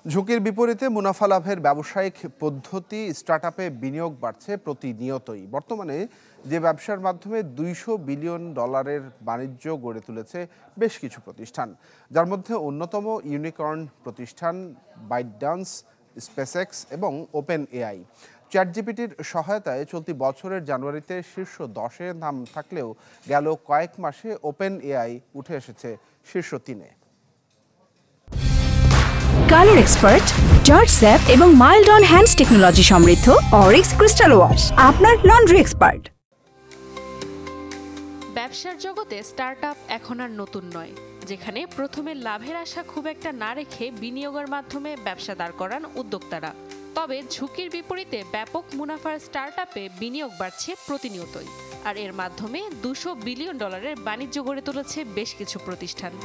ঝুঁকির বিপরীতে মুনাফা লাভের ব্যবসায়িক পদ্ধতি স্টার্টআপে বিনিয়োগ বাড়ছে প্রতিনিয়তই। বর্তমানে যে ব্যবসার মাধ্যমে $200 বিলিয়ন বাণিজ্য গড়ে তুলেছে বেশ কিছু প্রতিষ্ঠান, যার মধ্যে অন্যতম ইউনিকর্ন প্রতিষ্ঠান বাইটডান্স, স্পেসএক্স এবং ওপেন এআই। চ্যাটজিপিটির সহায়তায় চলতি বছরের জানুয়ারিতে শীর্ষ 10-এ নাম থাকলেও গেল কয়েক মাসে ওপেন এআই উঠে এসেছে শীর্ষ 3-এ। কালার এক্সপার্ট, জর্জ স্যাপ এবং মাইল্ড অন হ্যান্ডস টেকনোলজি সমৃদ্ধ অরিক্স ক্রিস্টাল ওয়াশ আপনার লন্ড্রি এক্সপার্ট। ব্যবসার জগতে স্টার্টআপ এখন আর নতুন নয়, যেখানে প্রথমে লাভের আশা খুব একটা না রেখে বিনিয়োগের মাধ্যমে ব্যবসা দাঁড় করান উদ্যোক্তারা। তবে ঝুঁকির বিপরীতে ব্যাপক মুনাফার স্টার্টআপে বিনিয়োগ বাড়ছে প্রতিনিয়তই, আর এর মাধ্যমে $200 বিলিয়ন বাণিজ্য গড়ে তুলেছে বেশ কিছু প্রতিষ্ঠান।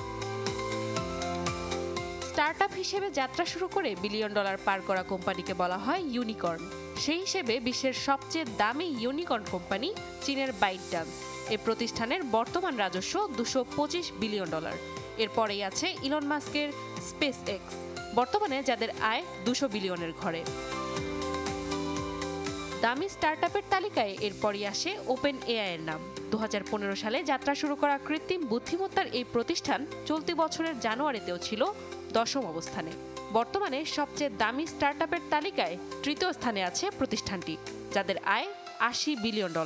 স্টার্টআপ হিসেবে যাত্রা শুরু করে $1 বিলিয়ন পার করা কোম্পানিকে বলা হয় ইউনিকর্ন। সেই হিসেবে বিশ্বের সবচেয়ে দামি ইউনিকর্ন কোম্পানি চীনের বাইটডান্স। এই প্রতিষ্ঠানের বর্তমান রাজস্ব $225 বিলিয়ন। এরপরেই আছে ইলন মাস্কের স্পেসএক্স, বর্তমানে যাদের আয় $200 বিলিয়নের ঘরে। দামি স্টার্টআপের তালিকায় এরপরই আসে ওপেন এআই এর নাম। 2015 সালে যাত্রা শুরু করা কৃত্রিম বুদ্ধিমত্তার এই প্রতিষ্ঠান চলতি বছরের জানুয়ারিতেও ছিল 10ম অবস্থানে। বর্তমানে সবচেয়ে দামি স্টার্টআপের তালিকায় 3য় স্থানে আছে প্রতিষ্ঠানটি, যাদের আয় $80 বিলিয়ন।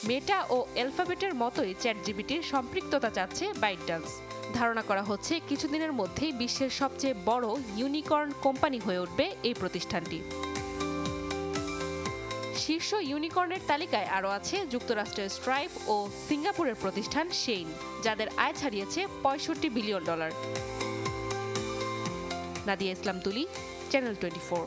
মেটা ও অ্যালফাবেটের মতোই চ্যাটজিপিটির সম্পৃক্ততা চাচ্ছে বাইটডান্স। ধারণা করা হচ্ছে কিছুদিনের মধ্যেই বিশ্বের সবচেয়ে বড় ইউনিকর্ন কোম্পানি হয়ে উঠবে এই প্রতিষ্ঠানটি। শীর্ষ ইউনিকর্নের তালিকায় আরও আছে যুক্তরাষ্ট্রের স্ট্রাইপ ও সিঙ্গাপুরের প্রতিষ্ঠান শেইন, যাদের আয় ছাড়িয়েছে $65 বিলিয়ন। নাদিয়া ইসলাম তুলি, চ্যানেল 24।